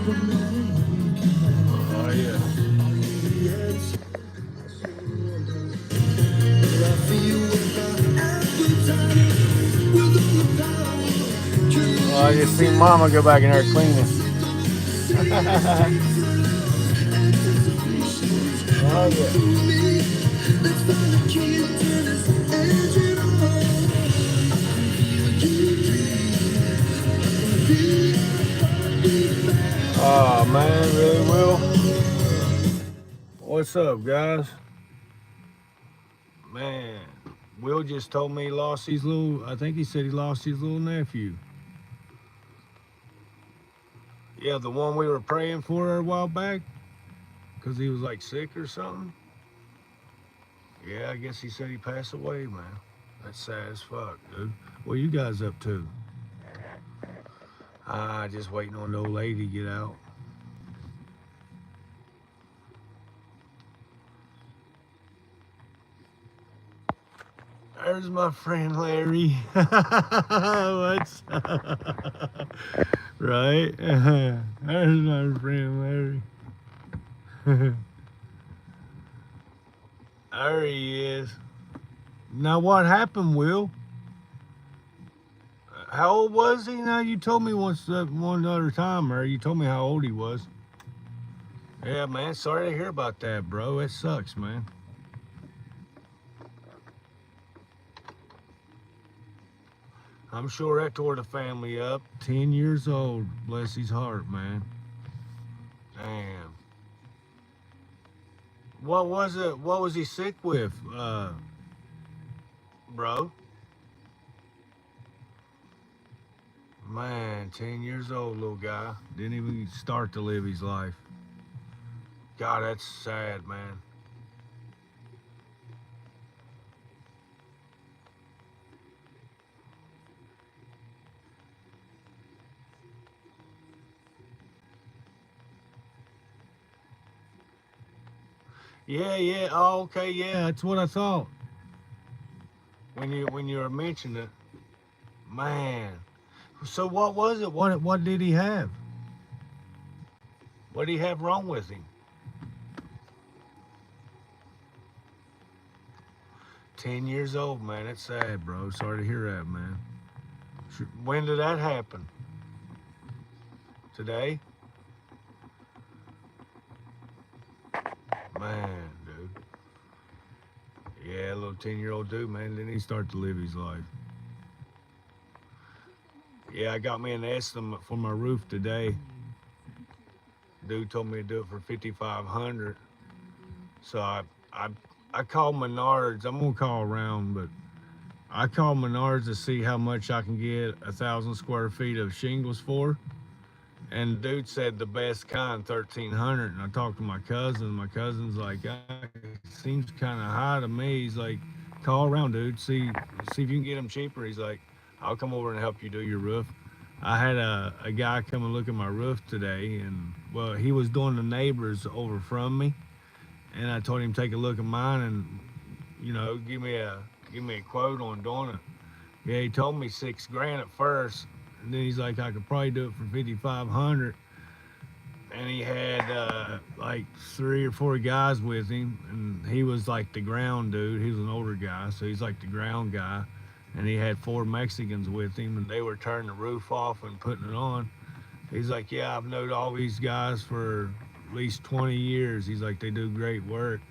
Oh yeah. Oh, I just seen Mama go back in there cleaning. Oh yeah. Oh man, really Will? What's up, guys? Man, Will just told me he lost his little. I think he said he lost his little nephew. Yeah, the one we were praying for a while back, cause he was like sick or something. Yeah, I guess he said he passed away, man. That's sad as fuck, dude. What you guys up to? Just waiting on the old lady to get out. There's my friend Larry. What's right? There's my friend Larry. There he is. Now what happened, Will? How old was he? Now you told me once one other time, or you told me how old he was. Yeah, man. Sorry to hear about that, bro. It sucks, man. I'm sure that tore the family up. 10 years old. Bless his heart, man. Damn. What was it? What was he sick with, bro? Man, 10 years old, little guy. Didn't even start to live his life. God, that's sad, man. Yeah, yeah. Oh, okay, yeah. That's what I thought when you were mentioning it. Man. So what was it? What did he have? What did he have wrong with him? 10 years old, man. That's sad, bro. Sorry to hear that, man. When did that happen? Today? Man, dude. Yeah, a little 10-year-old dude, man. Then he start to live his life. Yeah, I got me an estimate for my roof today. Dude told me to do it for 5,500. So I I called Menards. I'm gonna call around, but I called Menards to see how much I can get 1,000 square feet of shingles for. And dude said the best kind, 1,300. And I talked to my cousin. My cousin's like, seems kind of high to me. He's like, call around, dude. See if you can get them cheaper. He's like, I'll come over and help you do your roof. I had a guy come and look at my roof today, and well, he was doing the neighbors over from me, and I told him take a look at mine and give me a quote on doing it. Yeah, he told me 6 grand at first, and then he's like I could probably do it for 5,500. And he had like 3 or 4 guys with him, and he was like the ground dude. He was an older guy, so he's like the ground guy. And he had 4 Mexicans with him, and they were turning the roof off and putting it on. He's like, yeah, I've known all these guys for at least 20 years. He's like, they do great work.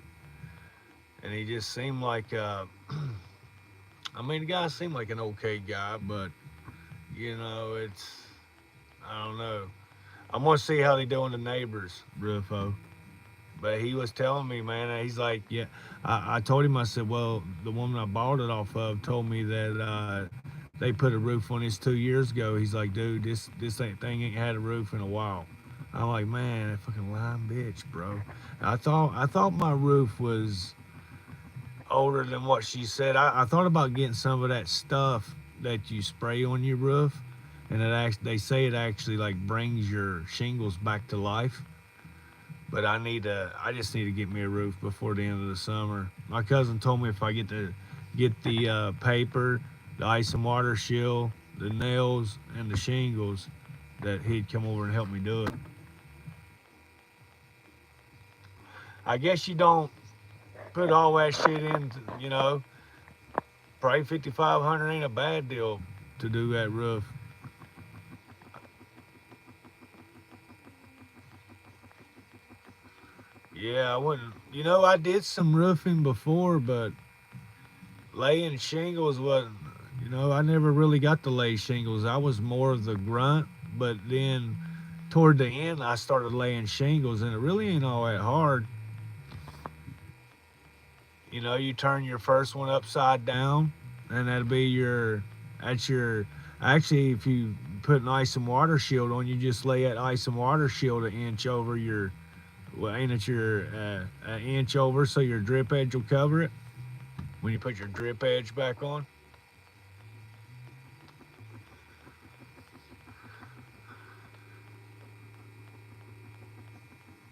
And he just seemed like, I mean, the guy seemed like an okay guy, but, I don't know. I'm going to see how they doing the neighbors, Rufo. But he was telling me, man, he's like, yeah. I told him, I said, well, the woman I bought it off of told me that they put a roof on this 2 years ago. He's like, dude, thing ain't had a roof in a while. I'm like, man, that fucking lying bitch, bro. I thought my roof was older than what she said. I thought about getting some of that stuff that you spray on your roof, and they say it actually like brings your shingles back to life. But I just need to get me a roof before the end of the summer. My cousin told me if I get the paper, the ice and water shield, the nails, and the shingles, that he'd come over and help me do it. I guess you don't put all that shit in, probably 5,500 ain't a bad deal to do that roof. Yeah, I wouldn't. I did some roofing before, but laying shingles wasn't. I never really got to lay shingles. I was more of the grunt, but then toward the end, I started laying shingles, and it really ain't all that hard. You turn your first one upside down, and that's your. Actually, if you put an ice and water shield on, you just lay that ice and water shield an inch over your. Well, ain't it your an inch over so your drip edge will cover it when you put your drip edge back on?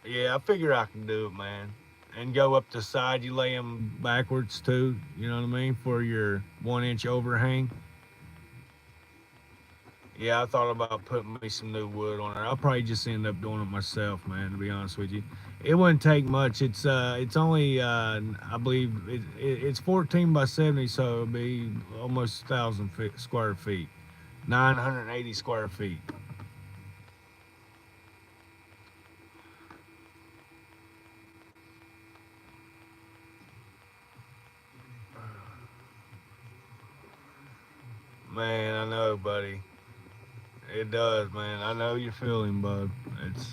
Yeah, I figure I can do it, man. And go up the side, you lay them backwards too. You know what I mean for your 1 inch overhang. Yeah, I thought about putting me some new wood on there. I'll probably just end up doing it myself, man. To be honest with you, it wouldn't take much. It's only I believe it's 14 by 70, so it'll be almost 1,000 square feet, 980 square feet. Man, I know, buddy. It does, man. I know you're feeling, bud. It's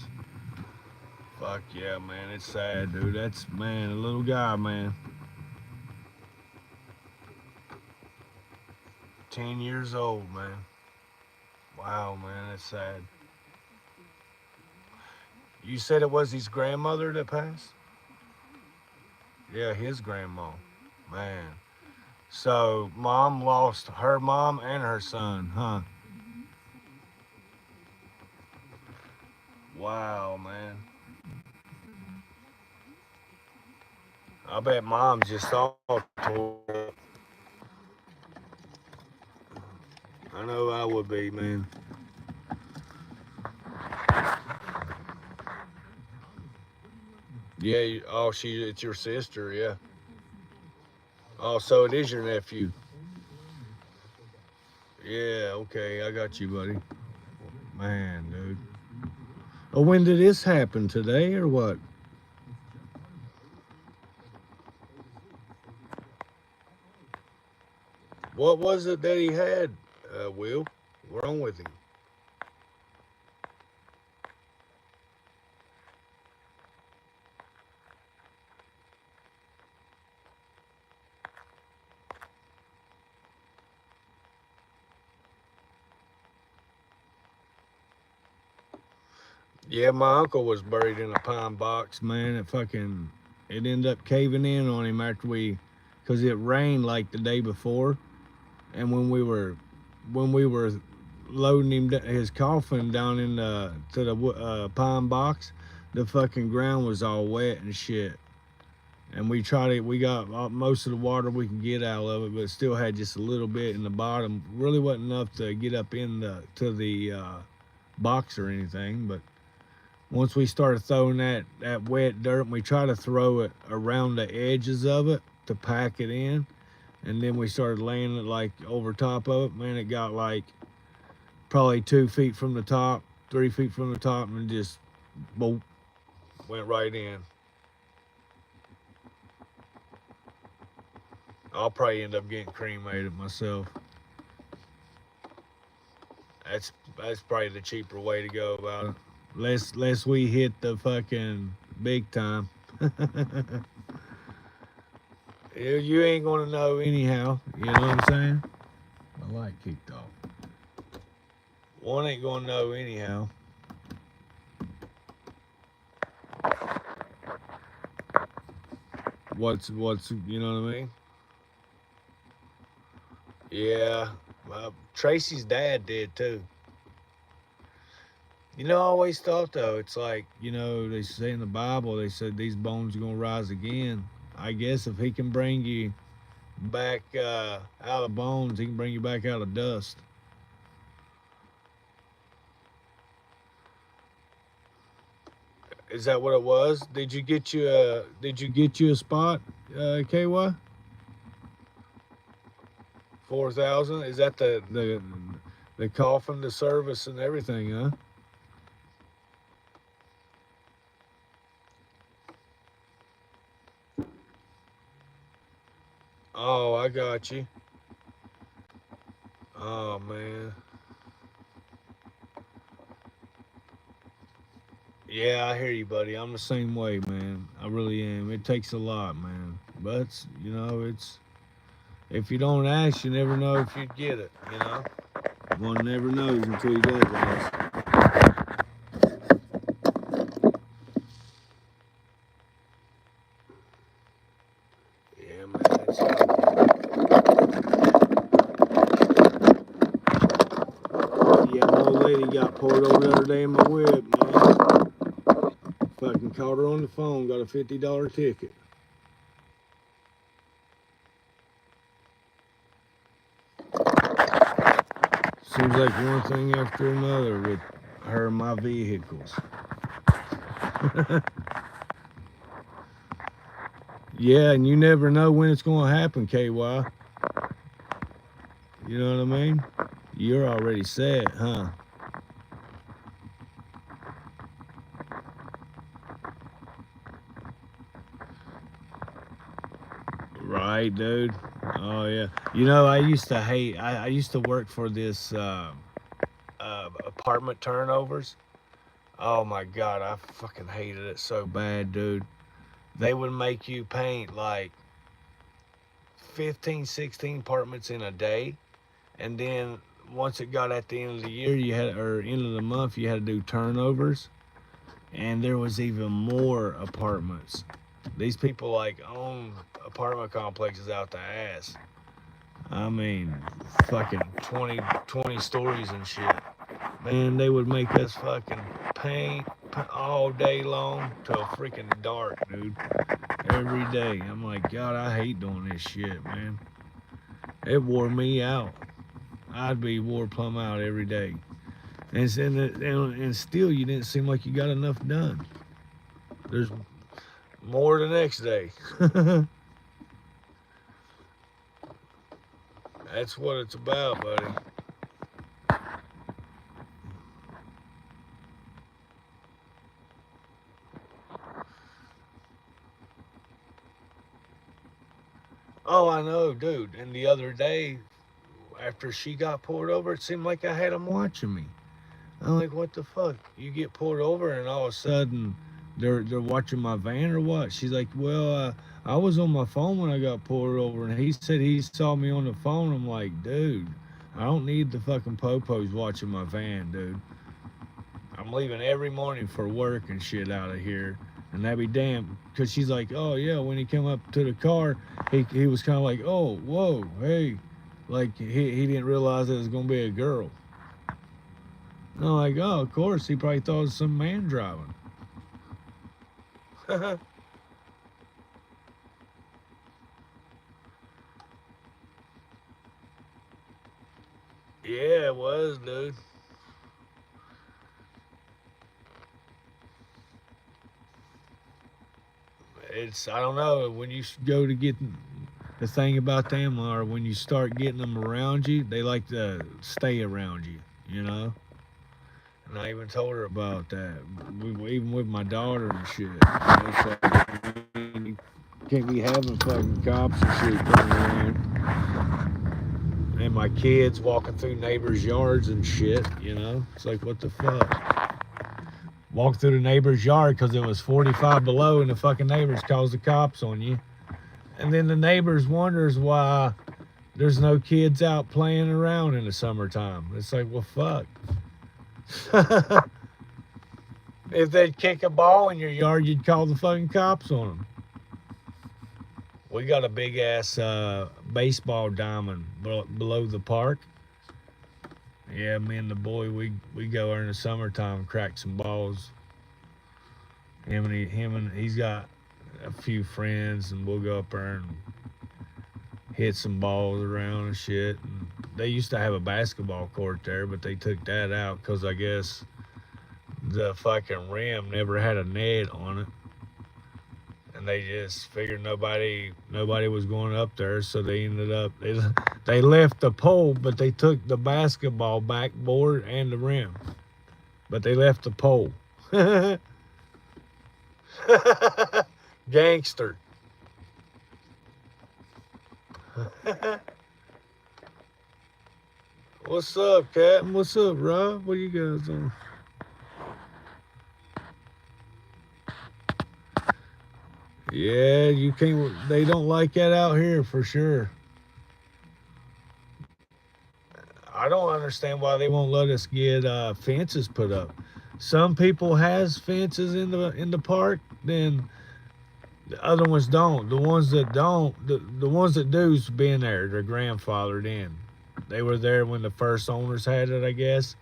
fuck yeah, man. It's sad, dude. That's man, a little guy, man. 10 years old, man. Wow, man, that's sad. You said it was his grandmother that passed? Yeah, his grandma. Man. So mom lost her mom and her son, huh? Wow, man. I bet mom just all tore up. I know I would be, man. Yeah, it's your sister, yeah. Oh, so it is your nephew. Yeah, okay, I got you, buddy. Man, dude. Oh, when did this happen? Today or what? What was it that he had, Will? What's wrong with him? Yeah, my uncle was buried in a pine box, man. It ended up caving in on him because it rained like the day before, and when we were loading his coffin down in to the pine box, the fucking ground was all wet and shit. And we got most of the water we could get out of it, but it still had just a little bit in the bottom. Really wasn't enough to get up in the box or anything, but once we started throwing that wet dirt, we try to throw it around the edges of it to pack it in, and then we started laying it like over top of it. Man, it got like probably 2 feet from the top, 3 feet from the top, and just boom, went right in. I'll probably end up getting cremated myself. That's probably the cheaper way to go about it. Less we hit the fucking big time. You ain't gonna know anyhow. You know what I'm saying? My light kicked off. One ain't gonna know anyhow. What's you know what I mean? Yeah. Tracy's dad did too. I always thought though, it's like, they say in the Bible, they said these bones are gonna rise again. I guess if he can bring you back out of bones, he can bring you back out of dust. Is that what it was? Did you get you a spot, KY? 4,000? Is that the coffin, the service, and everything, huh? Oh, I got you. Oh man. Yeah, I hear you, buddy. I'm the same way, man. I really am. It takes a lot, man. But it's if you don't ask, you never know if you'd get it. One never knows until he does ask. Yeah, man. Yeah, my old lady got pulled over the other day in my whip, man. Fucking caught her on the phone, got a $50 ticket. Seems like one thing after another with her and my vehicles. Yeah, and you never know when it's going to happen, KY. You know what I mean? You're already set, huh? Right, dude. Oh, yeah. I used to hate, I used to work for this apartment turnovers. Oh, my God. I fucking hated it so bad, dude. They would make you paint like 15, 16 apartments in a day. And then once it got at the end of the year, or end of the month, you had to do turnovers. And there was even more apartments. These people like own apartment complexes out the ass. I mean, fucking 20 stories and shit. Man, they would make us fucking paint all day long till freaking dark, dude. Every day. I'm like, God, I hate doing this shit, man. It wore me out. I'd be wore plumb out every day. And still, you didn't seem like you got enough done. There's more the next day. That's what it's about, buddy. Oh, I know, dude. And the other day, after she got pulled over, it seemed like I had them watching me. I'm like, what the fuck? You get pulled over, and all of a sudden, they're watching my van or what? She's like, well, I was on my phone when I got pulled over, and he said he saw me on the phone. I'm like, dude, I don't need the fucking popos watching my van, dude. I'm leaving every morning for work and shit out of here. And that'd be damn. Because she's like, oh, yeah, when he came up to the car, he was kind of like, oh, whoa, hey. Like, he didn't realize it was going to be a girl. And I'm like, oh, of course. He probably thought it was some man driving. Yeah, it was, dude. I don't know, when you go to get the thing about them, or when you start getting them around you, they like to stay around you, you know? And I even told her about that. Even with my daughter and shit. It's like, you can't be having fucking cops and shit coming around. And my kids walking through neighbors' yards and shit, you know? It's like, what the fuck? Walk through the neighbor's yard because it was 45 below and the fucking neighbors calls the cops on you. And then the neighbors wonders why there's no kids out playing around in the summertime. It's like, well, fuck. If they'd kick a ball in your yard, you'd call the fucking cops on them. We got a big ass baseball diamond below the park. Yeah, me and the boy, we go there in the summertime, crack some balls. Him and he's got a few friends, and we'll go up there and hit some balls around and shit. And they used to have a basketball court there, but they took that out because I guess the fucking rim never had a net on it. And they just figured nobody was going up there, so they ended up they left the pole, but they took the basketball backboard and the rim, but they left the pole. Gangster. What's up, Captain? What's up, Rob? What you guys on? Yeah, you can't. They don't like that out here for sure. I don't understand why they won't let us get fences put up. Some people has fences in the park, then the other ones don't. The ones that don't, the ones that do's been there. They're grandfathered in. They were there when the first owners had it, I guess,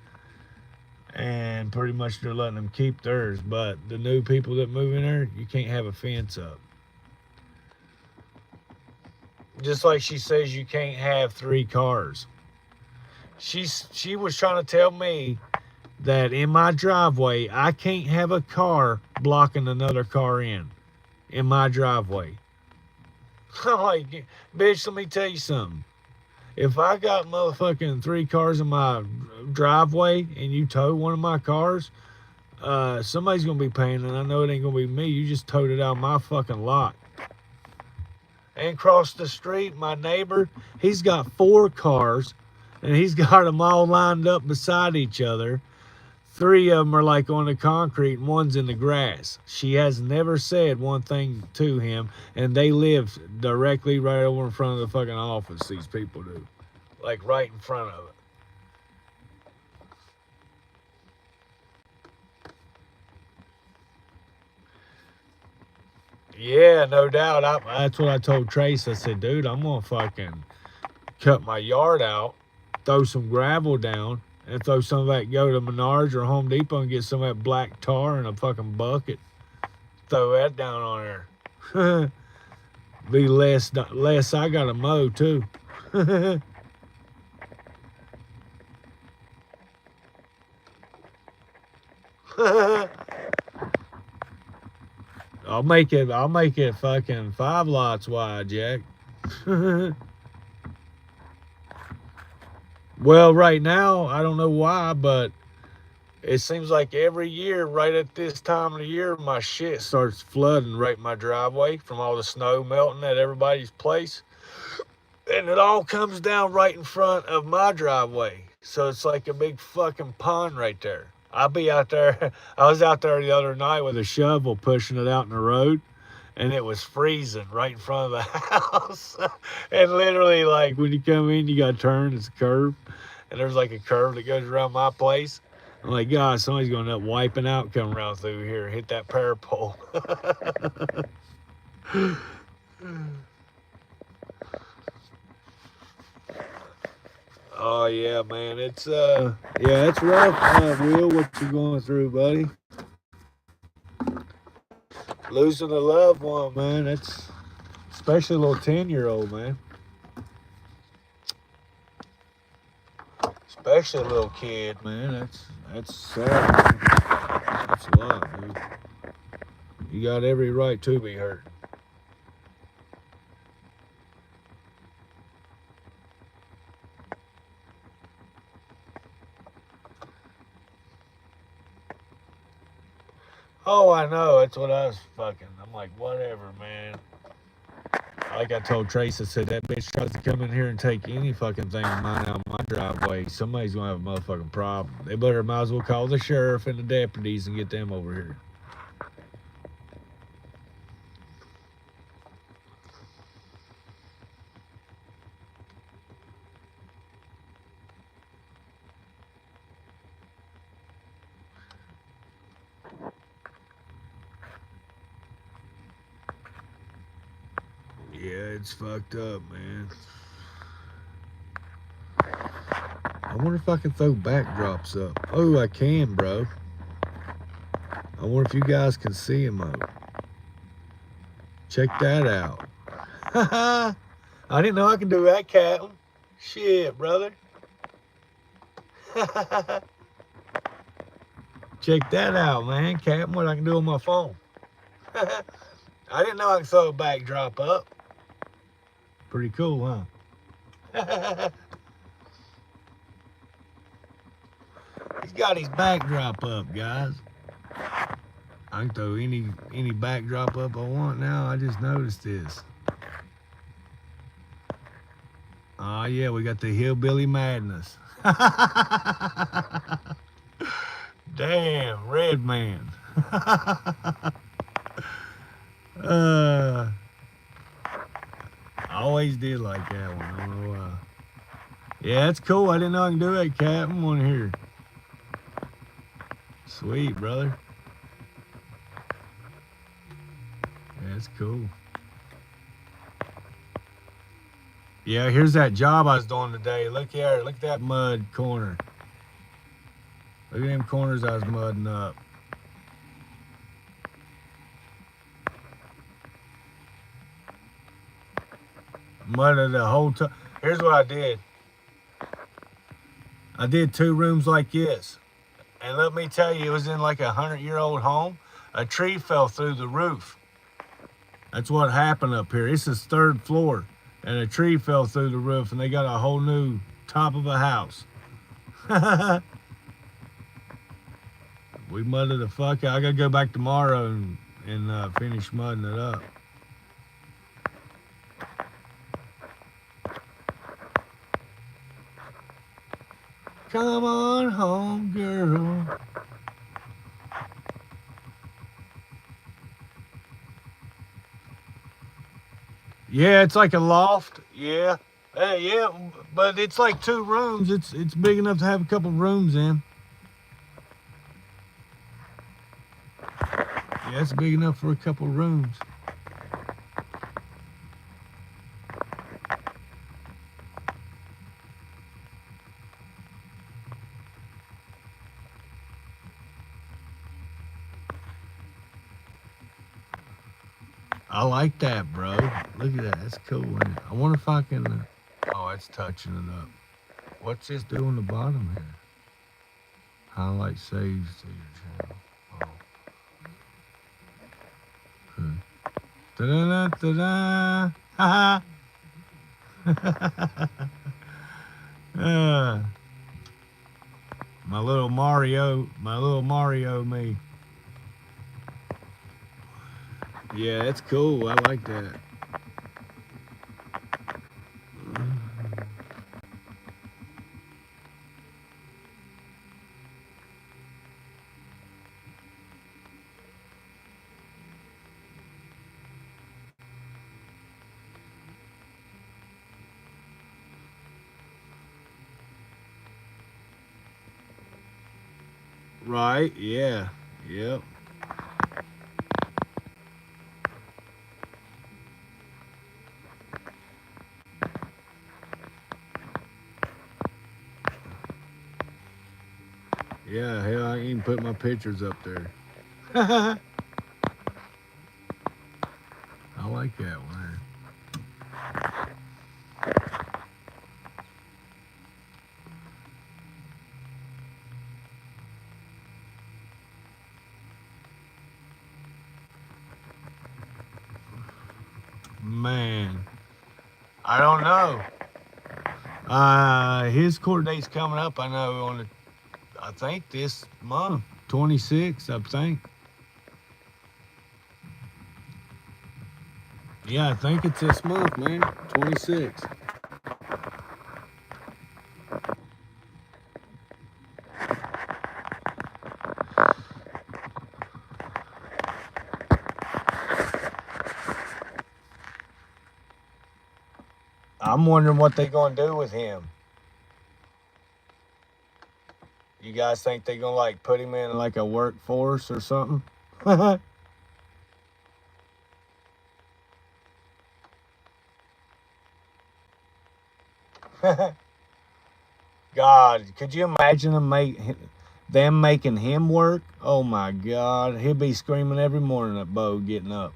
and pretty much they're letting them keep theirs. But the new people that move in there, you can't have a fence up. Just like she says, you can't have 3 cars. She was trying to tell me that in my driveway I can't have a car blocking another car in my driveway. I'm like, bitch, let me tell you something. If I got motherfucking 3 cars in my driveway and you tow one of my cars, somebody's gonna be paying, and I know it ain't gonna be me. You just towed it out my fucking lot. And across the street, my neighbor, he's got 4 cars, and he's got them all lined up beside each other. 3 of them are like on the concrete, and one's in the grass. She has never said one thing to him, and they live directly right over in front of the fucking office. These people do, like right in front of it. Yeah, no doubt. That's what I told Trace. I said, dude, I'm gonna fucking cut my yard out, throw some gravel down, and throw some of that. Go to Menards or Home Depot and get some of that black tar in a fucking bucket. Throw that down on there. Be less. I gotta mow too. I'll make it. I'll make it fucking 5 lots wide, Jack. Well, right now I don't know why, but it seems like every year, right at this time of the year, my shit starts flooding right in my driveway from all the snow melting at everybody's place. And it all comes down right in front of my driveway. So it's like a big fucking pond right there. I'll be out there. I was out there the other night with a shovel pushing it out in the road, and it was freezing right in front of the house. And literally, like, when you come in, you got to turn, it's a curve. And there's like a curve that goes around my place. I'm like, God, somebody's going to end up wiping out coming around through here, hit that power pole. Oh yeah, man, it's rough, Will, what you're going through, buddy. Losing a loved one, man. That's especially a little 10-year-old, man. Especially a little kid, man. That's sad. Man. That's a lot, dude. You got every right to be hurt. Oh, I know. That's what I was fucking. I'm like, whatever, man. Like I told Trace, I said, that bitch tries to come in here and take any fucking thing of mine out of my driveway, somebody's going to have a motherfucking problem. They might as well call the sheriff and the deputies and get them over here. Yeah, it's fucked up, man. I wonder if I can throw backdrops up. Oh, I can, bro. I wonder if you guys can see them, though. Check that out. I didn't know I could do that, Captain. Shit, brother. Check that out, man. Captain, what I can do on my phone. I didn't know I could throw a backdrop up. Pretty cool, huh? He's got his backdrop up, guys. I can throw any backdrop up I want now. I just noticed this. Oh, yeah, we got the hillbilly madness. Damn, red man. I always did like that one. I don't know why. Yeah, that's cool. I didn't know I can do that, Captain. One here. Sweet, brother. Yeah, that's cool. Yeah, here's that job I was doing today. Look here. Look at that mud corner. Look at them corners I was mudding up. Mudded the whole time. Here's what I did. I did 2 rooms like this. And let me tell you, it was in like a 100-year-old home. A tree fell through the roof. That's what happened up here. This is 3rd floor. And a tree fell through the roof, and they got a whole new top of a house. We mudded the fuck out. I gotta go back tomorrow and finish mudding it up. Come on home, girl. Yeah, it's like a loft. Yeah. Yeah, but it's like 2 rooms. It's big enough to have a couple rooms in. Yeah, it's big enough for a couple rooms. I like that, bro. Look at that. That's cool, isn't it? I wonder if I can... Oh, it's touching it up. What's this do on the bottom here? Highlight saves to your channel. Oh. Okay. Da-da-da-da-da. Ha-ha. My little Mario me. Yeah, that's cool. I like that. Right, yeah. Yep. Yeah, hell, I can even put my pictures up there. I like that one. Man, I don't know. His court date's coming up. I know on the, I think this month, 26th, I think. Yeah, I think it's this month, man. 26. I'm wondering what they're gonna do with him. You guys think they're gonna like put him in like a workforce or something? God, could you imagine them making him work? Oh my God, he'll be screaming every morning at Bo getting up.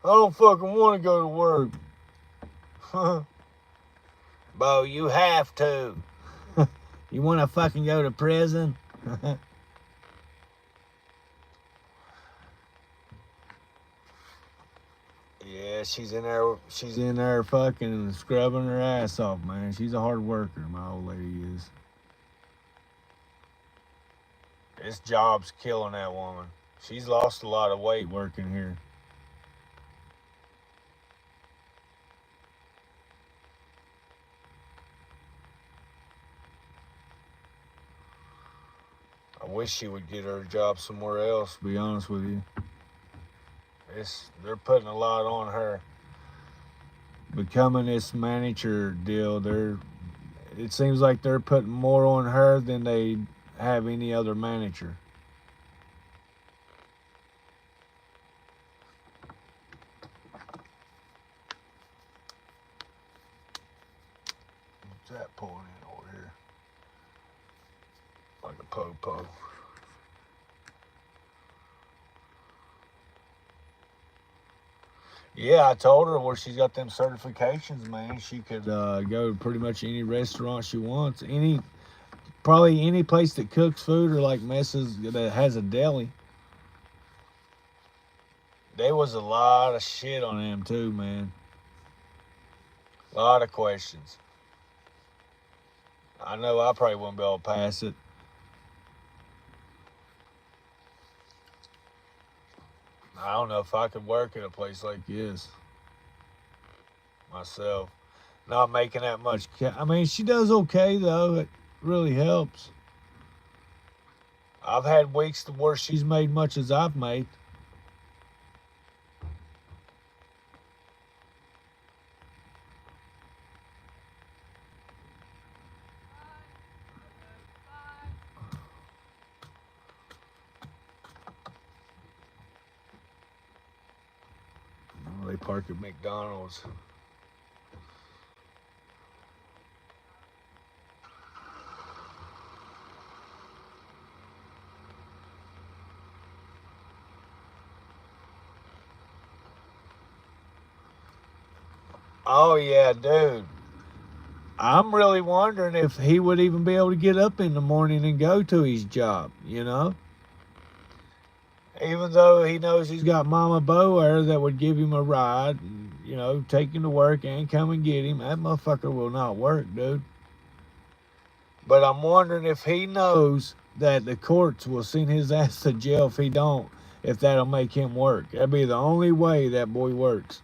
I don't fucking want to go to work. Bo, you have to. You want to fucking go to prison? Yeah, she's in there. She's in there fucking scrubbing her ass off, man. She's a hard worker, my old lady is. This job's killing that woman. She's lost a lot of weight working here. I wish she would get her a job somewhere else, to be honest with you. They're putting a lot on her. Becoming this manager deal, it seems like they're putting more on her than they have any other manager. What's that pulling in over here? Like a po-po. Yeah, I told her where she's got them certifications, man. She could go to pretty much any restaurant she wants. Probably any place that cooks food or like that has a deli. There was a lot of shit on them too, man. A lot of questions. I know I probably wouldn't be able to pass it. I don't know if I could work at a place like this myself. Not making that much. I mean, she does okay though. It really helps. I've had weeks where she's made much as I've made. They park at McDonald's. Oh yeah, dude. I'm really wondering if he would even be able to get up in the morning and go to his job, you know? Even though he knows he's got Mama Bo there that would give him a ride, and, you know, take him to work and come and get him, that motherfucker will not work, dude. But I'm wondering if he knows that the courts will send his ass to jail if that'll make him work. That'd be the only way that boy works.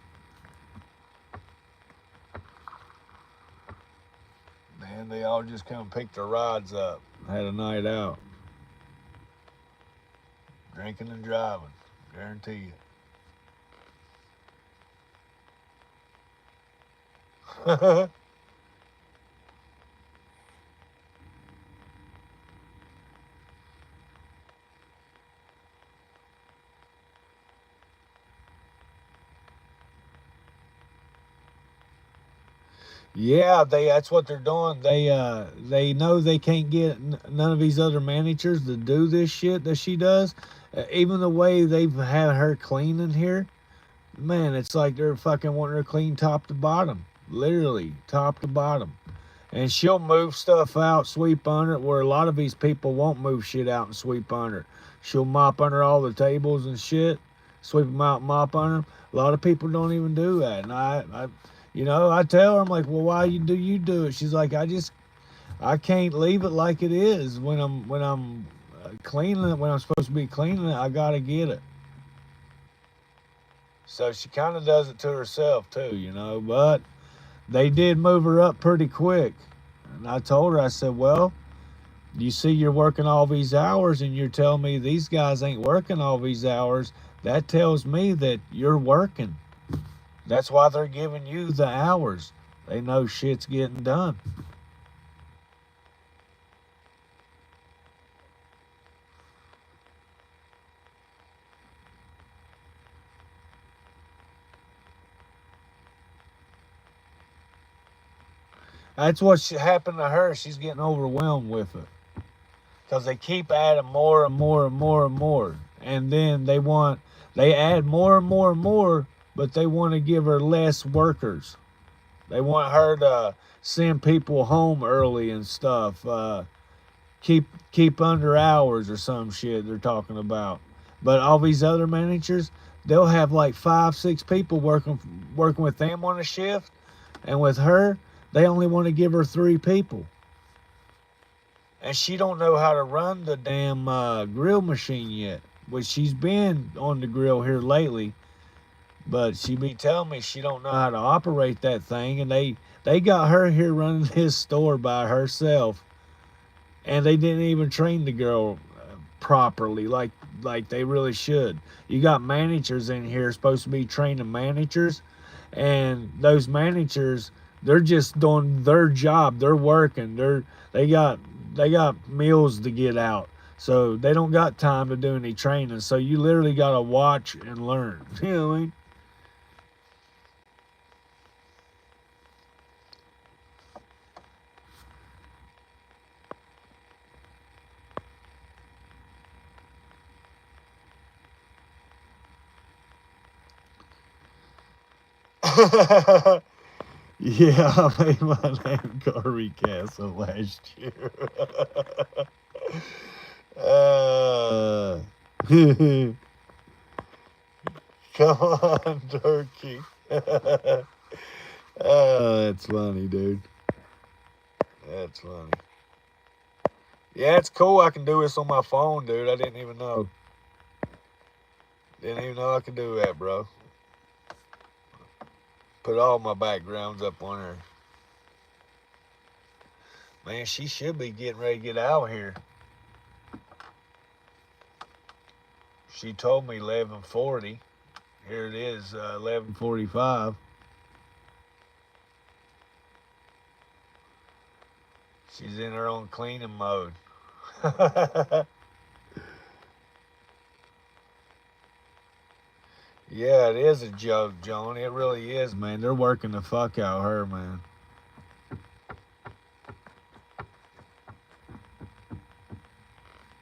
Man, they all just come pick their rides up. Had a night out. Drinking and driving, guarantee you. Yeah, that's what they're doing. They know they can't get none of these other managers to do this shit that she does. Even the way they've had her cleaning here, man, it's like they're fucking wanting her clean top to bottom, literally top to bottom. And she'll move stuff out, sweep under it, where a lot of these people won't move shit out and sweep under. She'll mop under all the tables and shit, sweep them out, mop under them. A lot of people don't even do that, and I tell her, I'm like, well, why do you do it? She's like, I can't leave it like it is when I'm cleaning it. When I'm supposed to be cleaning it, I gotta get it. So she kind of does it to herself too, you know. But they did move her up pretty quick, and I told her, I said, well, you see, you're working all these hours, and you're telling me these guys ain't working all these hours. That tells me that you're working. That's why they're giving you the hours. They know shit's getting done. That's what happened to her. She's getting overwhelmed with it. Because they keep adding more and more and more and more. And then they add more and more and more, but they want to give her less workers. They want her to send people home early and stuff. Keep under hours or some shit they're talking about. But all these other managers, they'll have like 5, 6 people working with them on a shift, and with her, they only want to give her 3 people, and she don't know how to run the damn grill machine yet. Which she's been on the grill here lately, but she be telling me she don't know how to operate that thing, and they got her here running this store by herself, and they didn't even train the girl properly like they really should. You got managers in here supposed to be training managers, and those managers, they're just doing their job. They're working. They got they got meals to get out. So they don't got time to do any training. So you literally got to watch and learn. You know what I mean? Yeah, I made my name Garvey Castle last year. uh, come on, turkey. Oh, that's funny, dude. That's funny. Yeah, it's cool. I can do this on my phone, dude. I didn't even know. Didn't even know I could do that, bro. Put all my backgrounds up on her. Man, she should be getting ready to get out here. She told me 11:40. Here it is, 11:45. She's in her own cleaning mode. Yeah, it is a joke, Joan. It really is, man. They're working the fuck out of her, man.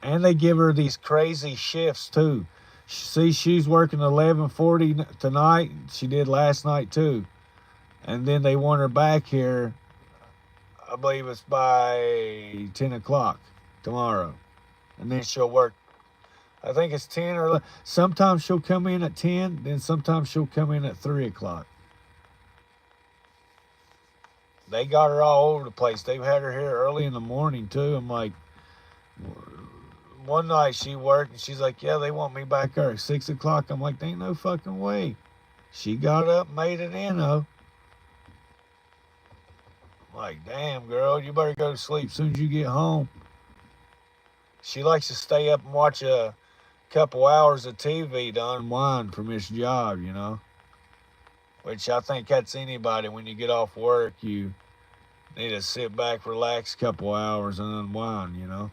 And they give her these crazy shifts too. See, she's working 11:40 tonight. She did last night too, and then they want her back here. I believe it's by 10 o'clock tomorrow, and then she'll work. I think it's 10 or sometimes she'll come in at 10, then sometimes she'll come in at 3 o'clock. They got her all over the place. They've had her here early in the morning too. I'm like, one night she worked and she's like, yeah, they want me back there at 6 o'clock. I'm like, there ain't no fucking way. She got up, made it in though. I'm like, damn, girl, you better go to sleep as soon as you get home. She likes to stay up and watch a couple hours of TV to unwind from this job, you know. Which I think that's anybody. When you get off work, you need to sit back, relax a couple hours, and unwind, you know.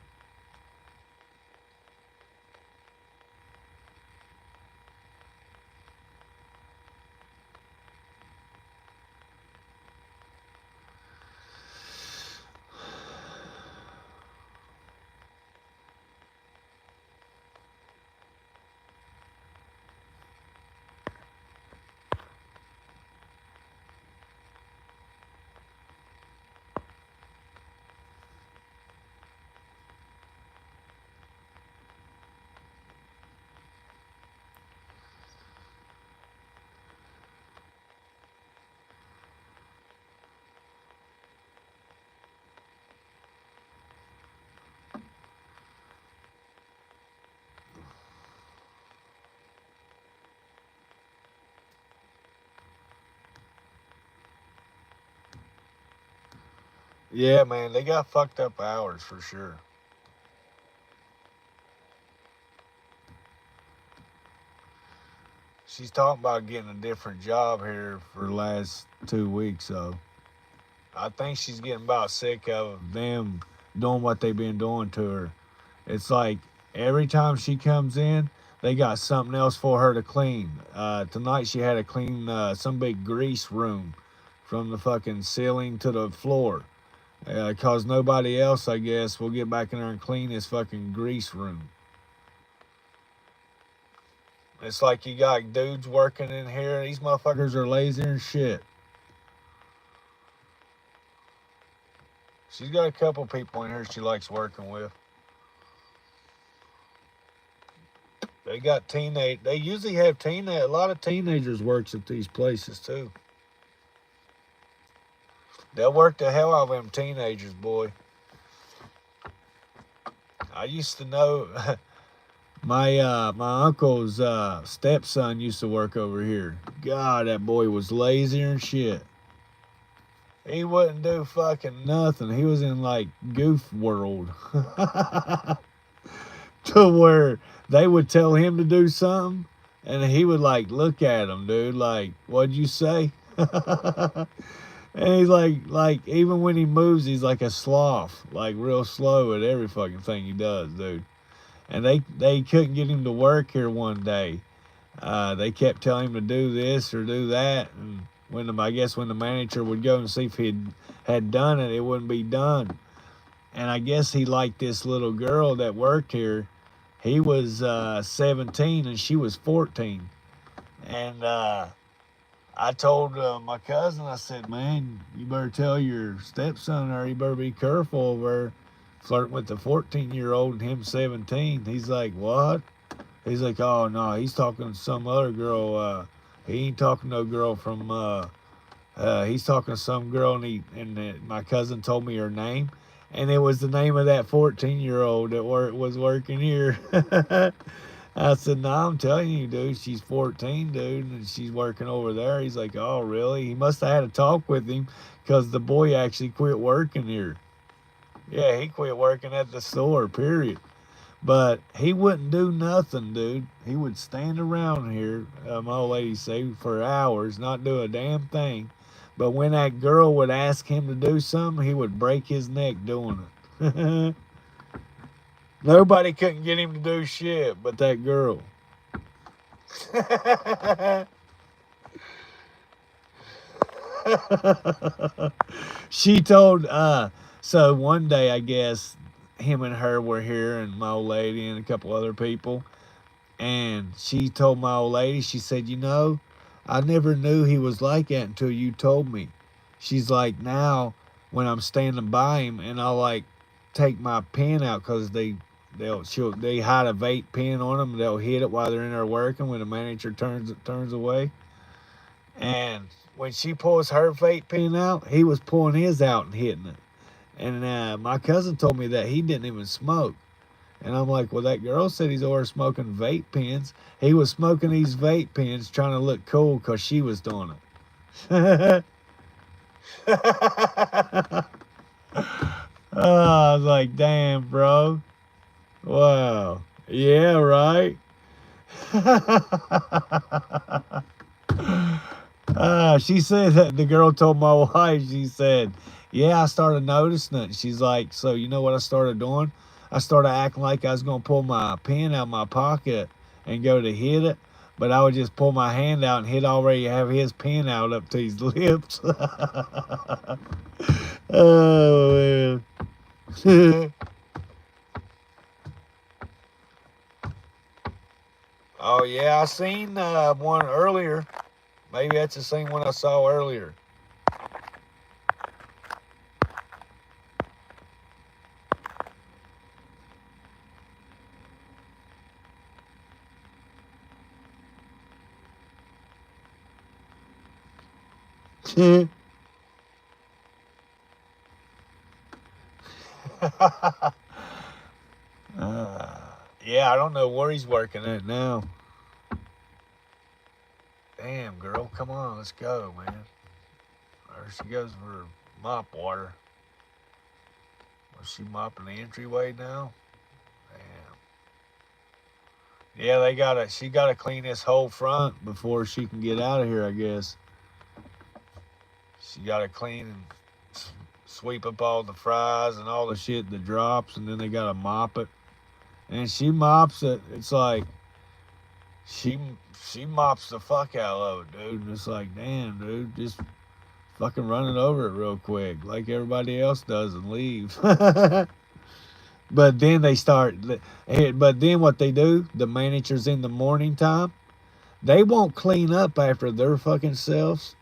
Yeah, man, they got fucked up hours for sure. She's talking about getting a different job here for the last 2 weeks, so I think she's getting about sick of them doing what they've been doing to her. It's like every time she comes in, they got something else for her to clean. Tonight she had to clean some big grease room from the fucking ceiling to the floor. Cause nobody else, I guess, will get back in there and clean this fucking grease room. It's like you got dudes working in here. These motherfuckers are lazy and shit. She's got a couple people in here she likes working with. They got They usually have a lot of teenagers works at these places too. They'll work the hell out of them teenagers, boy. I used to know my uncle's stepson used to work over here. God, that boy was lazy and shit. He wouldn't do fucking nothing. He was in like goof world. To where they would tell him to do something and he would like look at them, dude, like, what'd you say? And he's like even when he moves, he's like a sloth, like real slow at every fucking thing he does, dude. And they couldn't get him to work here one day. They kept telling him to do this or do that, and I guess when the manager would go and see if he had done it, it wouldn't be done. And I guess he liked this little girl that worked here. He was 17 and she was 14, and I told my cousin, I said, man, you better tell your stepson or you better be careful of her flirting with the 14-year-old and him 17. He's like, what? He's like, oh, no, he's talking to some other girl. He ain't talking to no girl from, he's talking to some girl, and my cousin told me her name. And it was the name of that 14-year-old that was working here. I said, no, I'm telling you, dude, she's 14, dude, and she's working over there. He's like, oh, really? He must have had a talk with him because the boy actually quit working here. Yeah, he quit working at the store, period. But he wouldn't do nothing, dude. He would stand around here, my old lady say, for hours, not do a damn thing. But when that girl would ask him to do something, he would break his neck doing it. Nobody couldn't get him to do shit but that girl. She told, so one day, I guess, him and her were here, and my old lady and a couple other people. And she told my old lady, she said, you know, I never knew he was like that until you told me. She's like, now, when I'm standing by him, and I'll, like, take my pen out because they hide a vape pen on them. They'll hit it while they're in there working when the manager turns away. And when she pulls her vape pen out, he was pulling his out and hitting it. And my cousin told me that he didn't even smoke. And I'm like, well, that girl said he's over smoking vape pens. He was smoking these vape pens trying to look cool because she was doing it. I was like, damn, bro. Wow. Yeah, right? She said that the girl told my wife, she said, yeah, I started noticing it. She's like, so you know what I started doing? I started acting like I was going to pull my pen out of my pocket and go to hit it. But I would just pull my hand out and he'd already have his pen out up to his lips. Oh, man. Oh, yeah, I seen one earlier. Maybe that's the same one I saw earlier. Yeah, I don't know where he's working at now. Damn, girl, come on, let's go, man. There she goes for mop water. Was she mopping the entryway now? Damn. Yeah, she gotta clean this whole front before she can get out of here, I guess. She gotta clean and sweep up all the fries and all the shit that drops, and then they gotta mop it. And she mops it. It's like she mops the fuck out of it, dude. And it's like, damn, dude, just fucking run it over it real quick, like everybody else does, and leave. But then but then what they do, the managers in the morning time, they won't clean up after their fucking selves.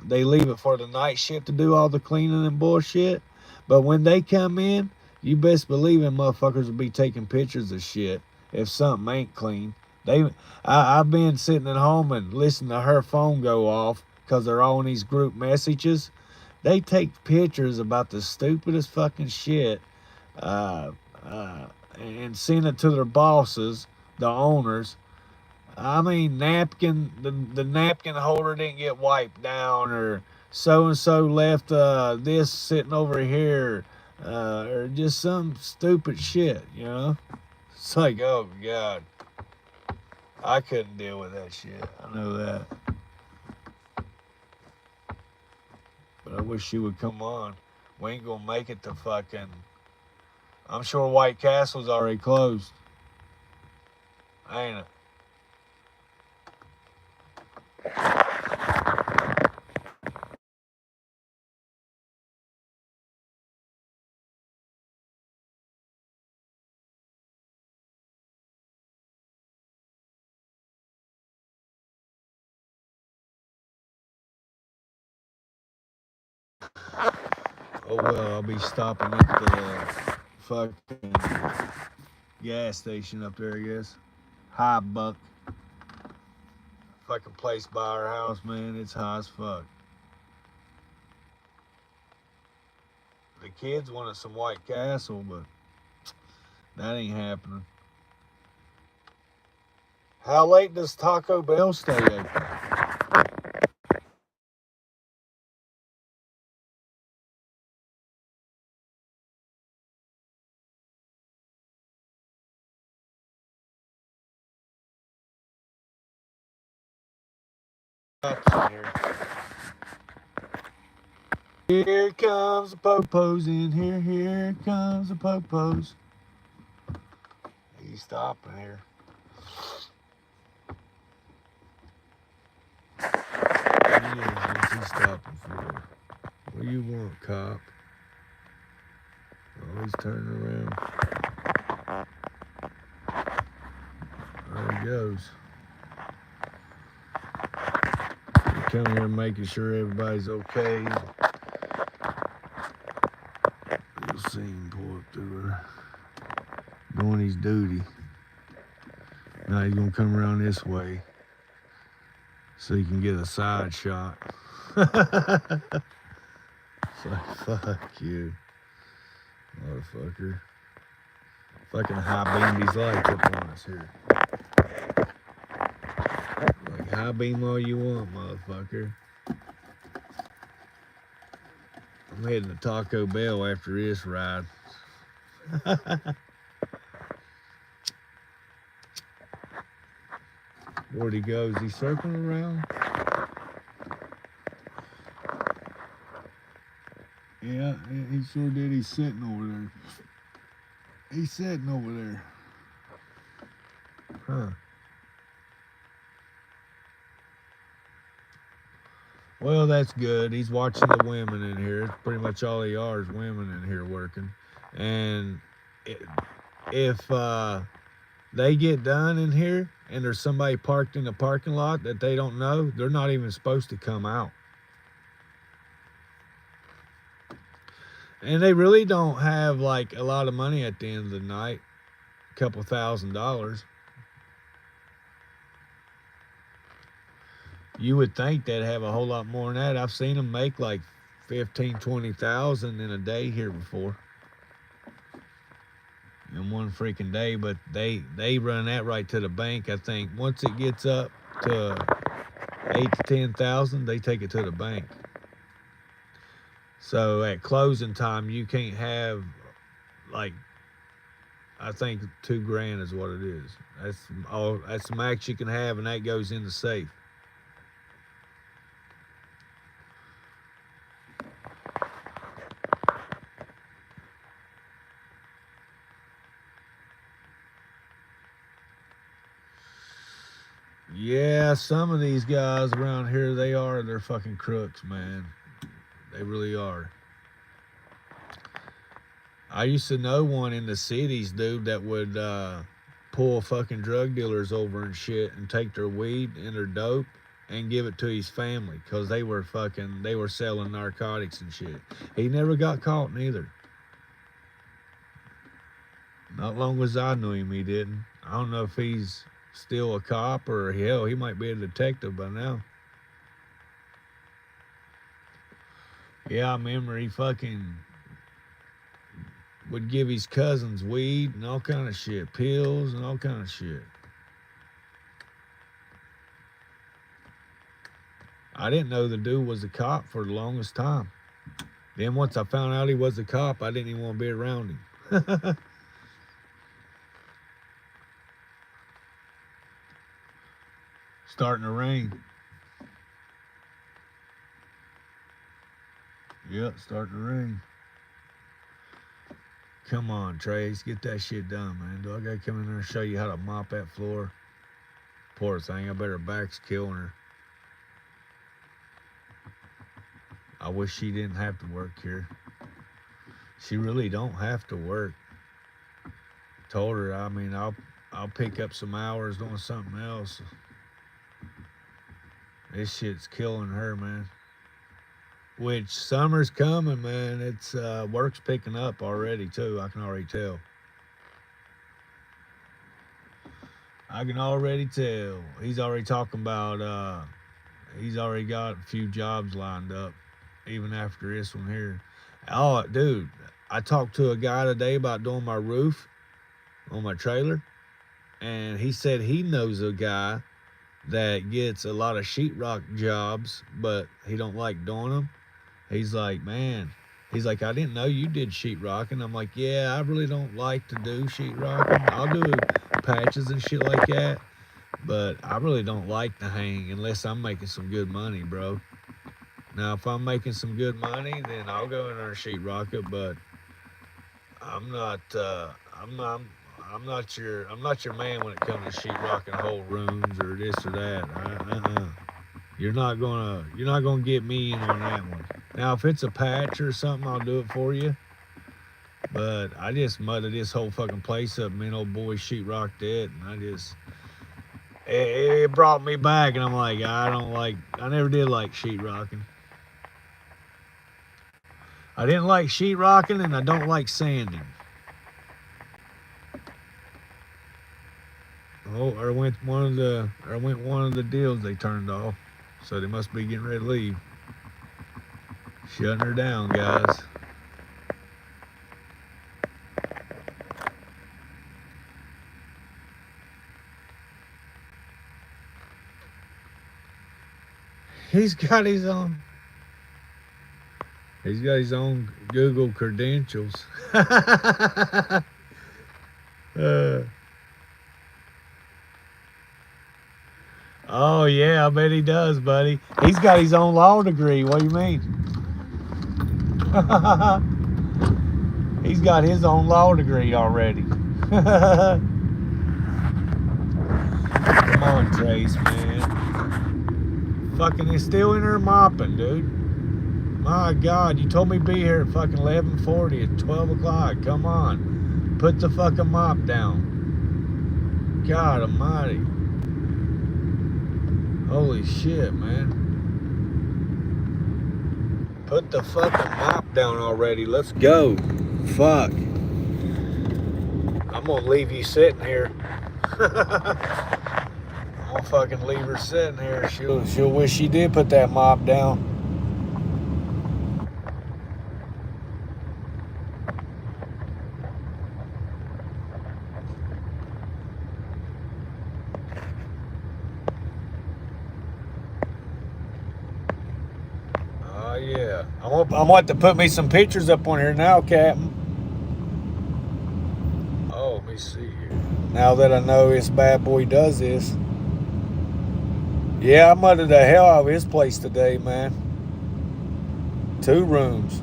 They leave it for the night shift to do all the cleaning and bullshit. But when they come in, you best believe them motherfuckers will be taking pictures of shit if something ain't clean. I've been sitting at home and listening to her phone go off because they're all in these group messages. They take pictures about the stupidest fucking shit, uh, uh, and send it to their bosses, the owners. I mean, the napkin holder didn't get wiped down, or so and so left this sitting over here, or just some stupid shit, you know? It's like, oh God, I couldn't deal with that shit. I know that. But I wish she would come on. We ain't gonna make it to fucking. I'm sure White Castle's already closed, ain't it? Oh well, I'll be stopping at the fucking gas station up there, I guess. High Buck. Fucking place by our house, man. It's high as fuck. The kids wanted some White Castle, but that ain't happening. How late does Taco Bell stay open? Here comes the popos in here. Here comes the popos. He's stopping here. What's he stopping for? What do you want, cop? Oh, he's turning around. There he goes. He come here making sure everybody's okay. You'll see him pull up through her. Doing his duty. Now he's gonna come around this way so he can get a side shot. It's like, fuck you, motherfucker. Fucking high beam these lights up on us here. Like, high beam all you want, motherfucker. I'm heading to Taco Bell after this ride. Where'd he go? Is he circling around? Yeah, he sure did. He's sitting over there. He's sitting over there. Huh. Well, that's good. He's watching the women in here. It's pretty much all they are is women in here working. And if they get done in here and there's somebody parked in the parking lot that they don't know, they're not even supposed to come out. And they really don't have like a lot of money at the end of the night, a couple $1,000. You would think they'd have a whole lot more than that. I've seen them make like 15, 20,000 in a day here before. In one freaking day, but they run that right to the bank. I think once it gets up to 8 to 10,000, they take it to the bank. So at closing time, you can't have like, I think $2,000 is what it is. That's all. That's the max you can have, and that goes in the safe. Yeah, some of these guys around here, they're fucking crooks, man. They really are. I used to know one in the cities, dude, that would pull fucking drug dealers over and shit and take their weed and their dope and give it to his family because they were selling narcotics and shit. He never got caught neither. Not long as I knew him, he didn't. I don't know if he's still a cop or hell, he might be a detective by now. Yeah, I remember he fucking would give his cousins weed and all kind of shit, pills and all kind of shit. I didn't know the dude was a cop for the longest time. Then once I found out he was a cop, I didn't even want to be around him. Starting to rain. Yep, starting to rain. Come on, Trace, get that shit done, man. Do I gotta come in there and show you how to mop that floor? Poor thing, I bet her back's killing her. I wish she didn't have to work here. She really don't have to work. Told her, I mean, I'll pick up some hours doing something else. This shit's killing her, man. Which summer's coming, man. It's work's picking up already too. I can already tell. I can already tell. He's already talking about. He's already got a few jobs lined up, even after this one here. Oh, dude, I talked to a guy today about doing my roof on my trailer, and he said he knows a guy that gets a lot of sheetrock jobs, but he don't like doing them. He's like, man, he's like, I didn't know you did sheetrocking. I'm like, yeah, I really don't like to do sheetrocking. I'll do patches and shit like that, but I really don't like to hang unless I'm making some good money, bro. Now, if I'm making some good money, then I'll go in there and sheetrock it, but I'm not, I'm not your man when it comes to sheetrocking whole rooms or this or that. You're not gonna get me in on that one. Now, if it's a patch or something, I'll do it for you. But I just mudded this whole fucking place up. Me and old boy sheetrocked it, and it brought me back, and I'm like, I never did like sheetrocking. I didn't like sheetrocking, and I don't like sanding. Oh, or went one of the deals they turned off, so they must be getting ready to leave. Shutting her down, guys. He's got his own Google credentials. Oh yeah, I bet he does, buddy. He's got his own law degree. What do you mean? He's got his own law degree already. Come on, Trace, man. Fucking is still in there mopping, dude. My God, you told me to be here at fucking 11:40 at 12 o'clock. Come on. Put the fucking mop down. God almighty. Holy shit, man. Put the fucking mop down already. Let's go. Fuck. I'm gonna leave you sitting here. I'm gonna fucking leave her sitting here. She'll wish she did put that mop down. Yeah, I want to put me some pictures up on here now, Captain. Oh, let me see here. Now that I know this bad boy does this. Yeah, I mudded the hell out of his place today, man. 2 rooms.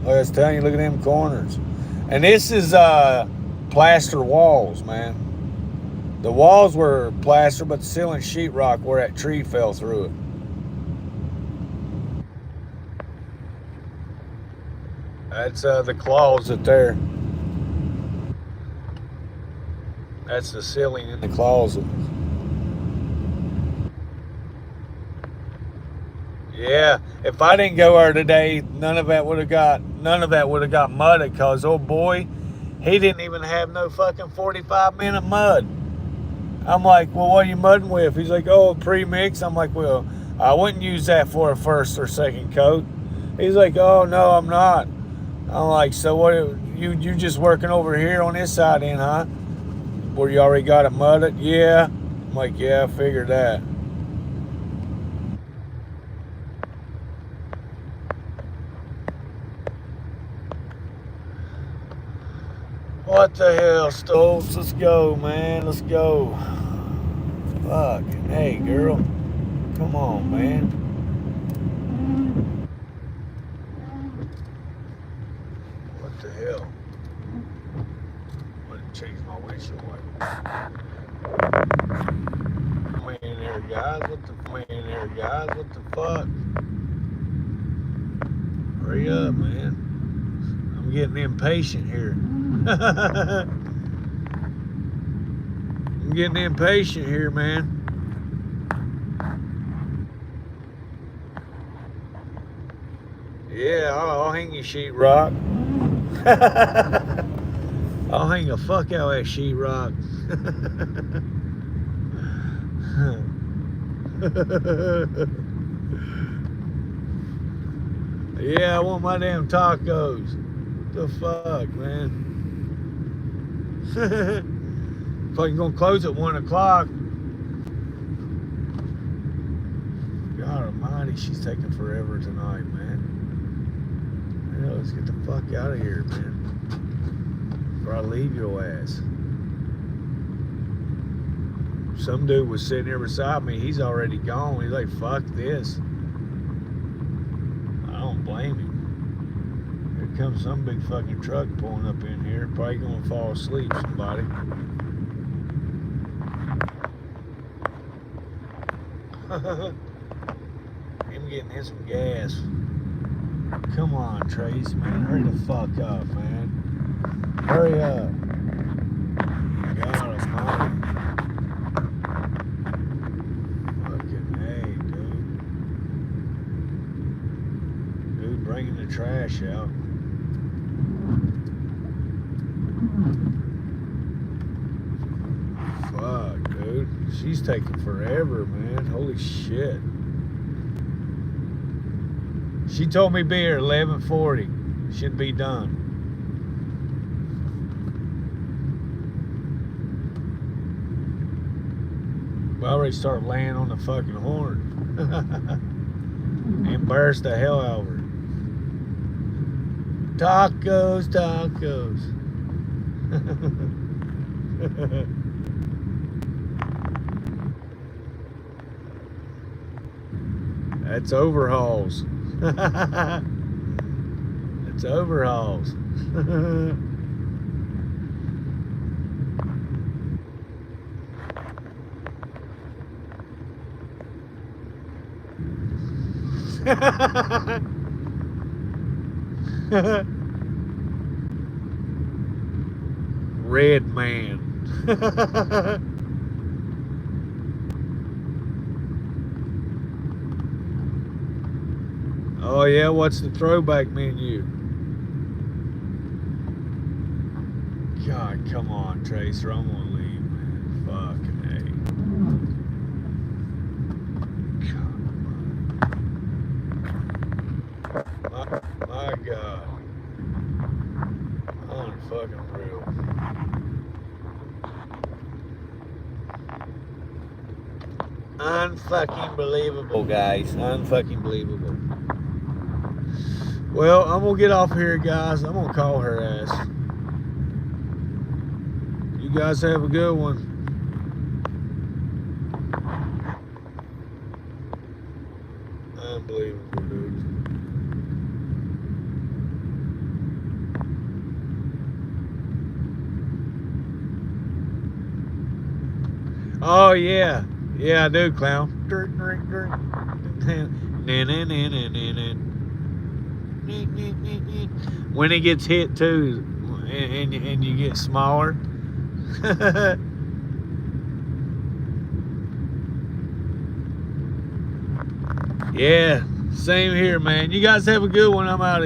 Like I was telling you, look at them corners. And this is plaster walls, man. The walls were plaster, but the ceiling sheetrock where that tree fell through it. That's the closet there. That's the ceiling in the closet. Yeah, if I didn't go there today, none of that would have got mudded. Cause old boy, He didn't even have no fucking 45-minute mud. I'm like, well, what are you mudding with? He's like, oh, pre-mix. I'm like, well, I wouldn't use that for a first or second coat. He's like, oh, no, I'm not. I'm like, so what, you just working over here on this side then, huh? Where you already got it mudded? Yeah. I'm like, yeah, I figured that. What the hell, Stoltz? Let's go, man. Let's go. Fucking hey, girl. Come on, man. What the hell? I'm gonna change my windshield wiper. Man, there, guys. What the fuck? Hurry up, man. I'm getting impatient here. I'm getting impatient here, man. Yeah, I'll hang you sheetrock. I'll hang the fuck out of that sheetrock. Yeah, I want my damn tacos. What the fuck, man? Fucking gonna close at 1 o'clock. God almighty, she's taking forever tonight, man. Hell, let's get the fuck out of here, man. Before I leave your ass. Some dude was sitting here beside me. He's already gone. He's like, fuck this. I don't blame him. Here comes some big fucking truck pulling up in here. Probably gonna fall asleep, somebody. Him getting in some gas. Come on, Trace, man. Hurry the fuck up, man. Hurry up. God almighty. Fucking hey, dude. Dude bringing the trash out. Fuck, dude. She's taking forever, man. Holy shit. She told me be here 11:40. Should be done. We already start laying on the fucking horn. Embarrass the hell out of her. Tacos, tacos. That's overhauls. It's overhauls. Red man. Oh yeah, what's the throwback menu? God, come on, Tracer, I'm gonna leave, man. Fucking A. My God. Unfucking real. Unfucking believable, guys. Unfucking believable. Well, I'm gonna get off here, guys. I'm gonna call her ass. You guys have a good one. Unbelievable, dude. Oh yeah, yeah, I do, clown. When it gets hit too, and you get smaller. Yeah, same here, man. You guys have a good one. I'm out of here.